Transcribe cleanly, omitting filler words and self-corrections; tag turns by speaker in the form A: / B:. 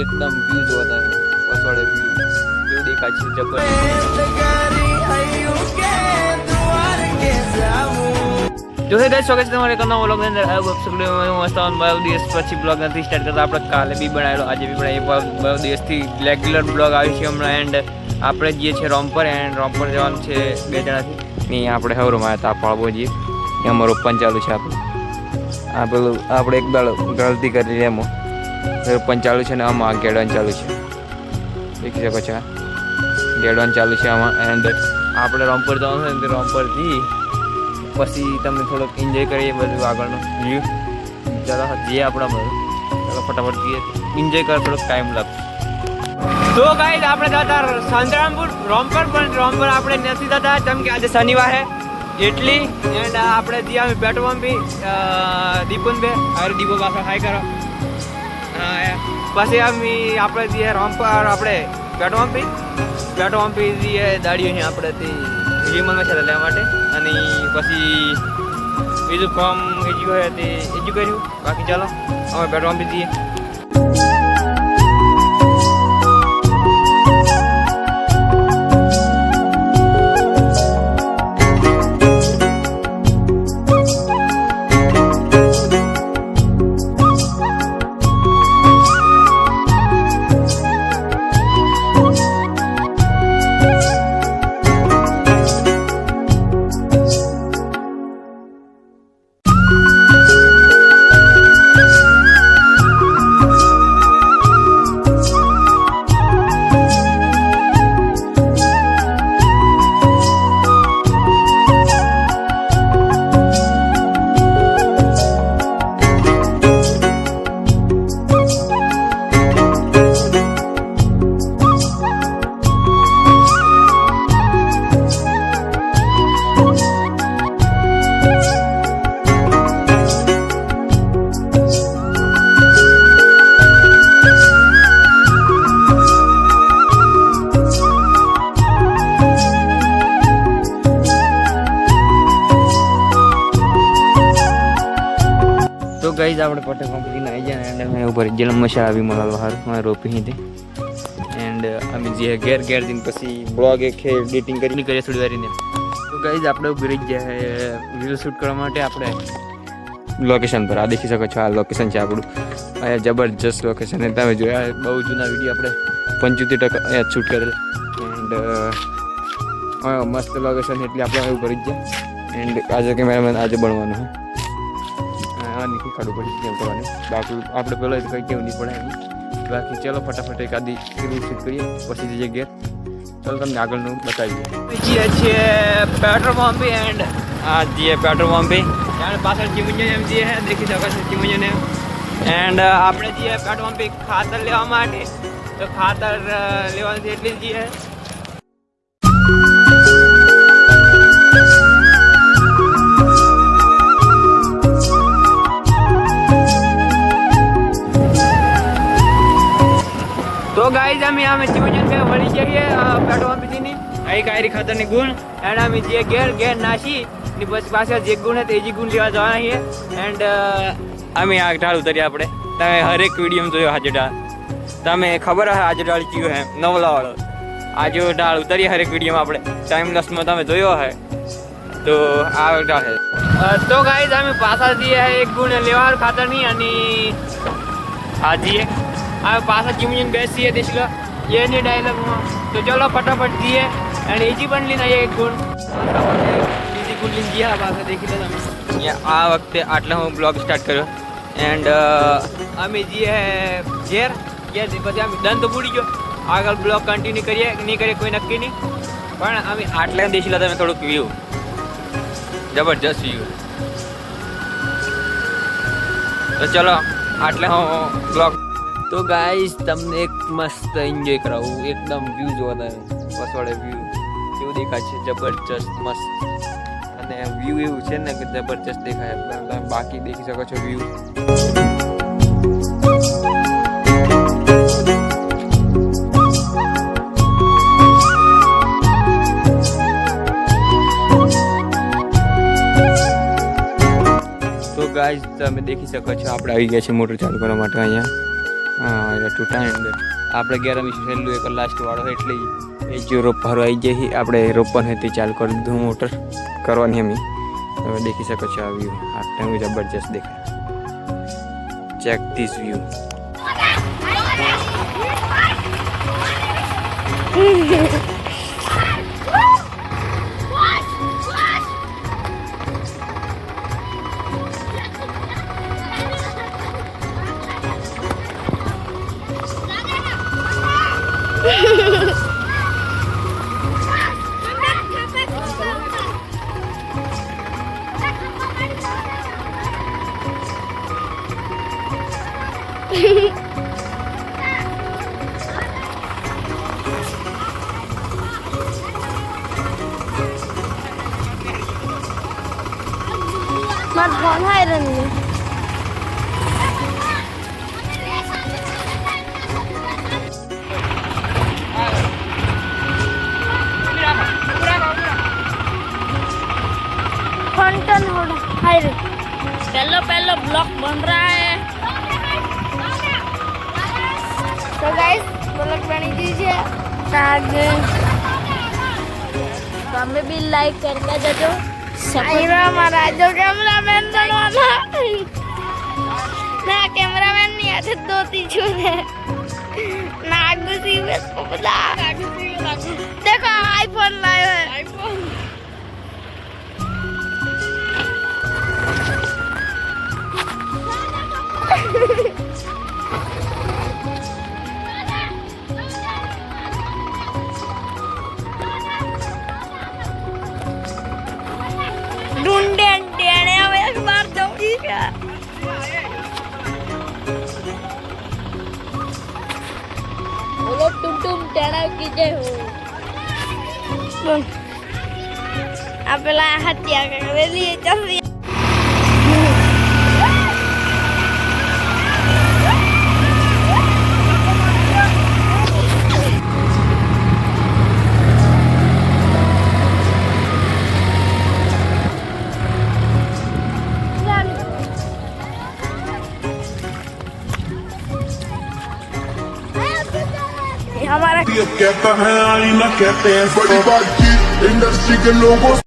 A: એકદમ વ્યૂ જોતા પસવાડે વ્યૂ કેવું દેખાય છે જબરજસ્ત. જો હે ગાઈસ સ્વાગત છે તમારે કરનો વ્લોગ ની અંદર. આપ સગડે મસ્ત ઓન 12 દિવસ પછી બ્લોગ નથી સ્ટાર્ટ કરતા. આપણે કાલે બી બનાવેલો, આજે બી બનાવી. 12 દિવસથી રેગ્યુલર બ્લોગ આવી છે હમણાં. એન્ડ આપણે જઈએ છીએ રોમપર. એન્ડ રોમપર જવાનું છે 2 જણાથી. નહીં આપણે હવરમાં તાપ પાળવો જઈએ. એમાં રોપણ ચાલુ છે આપણે. આ પેલું આપણે એક દાડો ગલતી કરી એમાં રોપણ ચાલુ છે ને આમાં ગેડવાનું ચાલુ છે. દેખી શકો છો ગેડવાનું ચાલુ છે આમાં. એન્ડ આપણે રોમપર જવાનું છે. રોમપરથી પછી તમે થોડોક એન્જોય કરીએ બધું આગળનું વ્યૂ. ચાલો જઈએ આપણા બધું. ચાલો ફટાફટ જઈએ, એન્જોય કર, થોડોક ટાઈમ લાગશે. તો ગાઈસ આપણે જતા સંતરામપુર રોમપર, પણ રોમપર આપણે નથી જતા કેમ કે આજે શનિવાર છે એટલી. એન્ડ આપણે જ્યાં અમે પેટ્રોલ પંપ દીપુન બે અરે દીપો પાછા હાઈ કરો. પછી આપણે જઈએ રોમપર, આપણે પેટ્રોલ પંપ જઈએ દાડીઓ છે આપણે તે વિમલમાં છે લેવા માટે. અને પછી બીજું ફોર્મ એજ્યુ હોય તે એજ્યુ કર્યું. બાકી ચાલો અમે પેટ્રોલ પંપ જઈએ. તો ગાઈઝ આપણે પટેલ કંપનીને આવી જાય. એન્ડ અમે ઉપર જલમ મશા આવી મળવા સારું રોપી હતી. એન્ડ અમે જે ઘેર જઈને પછી બ્લોગ એક એડિટિંગ કરીને કરીએ થોડી વારીને. તો ગાઈઝ આપણે ઉભી રહી ગયા વિડીયો શૂટ કરવા માટે આપણે લોકેશન પર. આ દેખી શકો છો, આ લોકેશન છે આપણું. અહીંયા જબરજસ્ત લોકેશન. અને તમે જોયા બહુ જૂના વિડીયો આપણે 75% અહીંયા શૂટ કરેલા. એન્ડ મસ્ત લોકેશન એટલે આપણે ઉભી રહી ગયા. એન્ડ આજે કેમેરામેન આજે બનવાનું હોય નથી ખાડું પડી કેમ કરવાની. બાકી આપણે પહેલાં કંઈ કેવું નહીં પડે એમ. બાકી ચાલો ફટાફટ એક આદી રીલ શૂટ કરીએ પછી જઈએ ઘેર. ચાલો તમને આગળનું બતાવીએ. જઈએ છીએ પેટ્રોલ પંપ. એન્ડ આ જઈએ પેટ્રોલ પંપે. ત્યાં પાછળ ચીમુંજન એમ જઈએ દેખી શકો છો ચીમુંજન એમ. એન્ડ આપણે જઈએ પેટ્રોલ પંપે ખાતર લેવા માટે. તો ખાતર લેવાની એટલી જ જઈએ. તો ગાઈઝ અમે ચીમુંજન पे વળી જઈએ પેટ્રોલ પંપથી અહીં કાયરી ખાતરની ગુણ. એન્ડ અમે જે ઘેર નાસી ને પછી પાછળ જે ગુણ છે તે ગુણ લેવા જવાના છીએ. એન્ડ અમે આ ઢાળ ઉતરીએ આપણે. તમે હરેક વિડીયો જોયો આજે ઢાળ. તમે ખબર હશે આજે ઢાળ કયો હે નવલાવાળો. આજે ઢાળ ઉતરીએ હરેક વિડીયોમાં આપણે. ટાઈમલેસમાં તમે જોયો હે તો આ ઢાળ છે. તો ગાઈઝ અમે પાછા જઈએ એક ગુણ લેવા ખાતરની. અને આ જઈએ હવે પાછા ચીમુંજન બેસીએ દેખ લો એની ડાયલોગમાં. તો ચલો ફટાફટ જઈએ. એન્ડ એજી પણ લઈને એક ગુણ બીજી ગુણ લઈને ગયા પાછા દેખી લો તમે. આ વખતે આટલા હું બ્લોગ સ્ટાર્ટ કર્યો. એન્ડ અમે જઈએ ઘેર પછી અમે દન તો બુડી ગયો. આગળ બ્લોગ કન્ટિન્યુ કરીએ નહીં કરીએ કોઈ નક્કી નહીં. પણ અમે આટલા દેખી લો તમે થોડુંક વ્યૂ જબરજસ્ત વ્યૂ. તો ચલો આટલે હું બ્લોગ. તો ગાઈસ તમને એક મસ્ત એન્જોય કરાવું. એકદમ વ્યૂ જોવા પસવાડે વ્યૂ કેવું દેખાય છે જબરજસ્ત મસ્ત. અને વ્યૂ એવું છે ને કે જબરજસ્ત દેખાય. તમે બાકી દેખી શકો છો વ્યૂ. તો ગાઈસ તમે દેખી શકો છો આપણે આવી ગયા છે મોટર ચાલુ કરવા માટે અહીંયા. હા એટલે તૂટા એન્ડ આપણે 11મી છેલ્લું એક લાસ્ટ વાળો એટલે એ જો રોપવાનું આવી જાય આપણે રોપવાનું હતી ચાલુ કરી દીધું મોટર કરવાની અમે હવે દેખી શકો છો આ વ્યૂ આ ટાઈમ જબરજસ્ત દેખાય ચેક ધીસ વ્યૂ
B: મારો ફોન હાય રની फंटन हो हाय रे पहला ब्लॉक बन रहा है तो गाइस ब्लॉक बनी दीजिए आगे तो हमें भी लाइक करके जाओ आईरा हमारा जो कैमरामैन बनवाना ना कैमरामैन नहीं आते दो तीन छूने नागू सीवेस पपला देखो आईफोन लाया है आईफोन ढूंढे ढेड़े अब एक बार जाऊंगी क्या बोलो तुम टेढ़ा कीजे हो अपेला हत्या कर लिए चल हमारा
C: कहता है आईना कहते हैं बड़ी बातचीत इंडस्ट्री के लोगों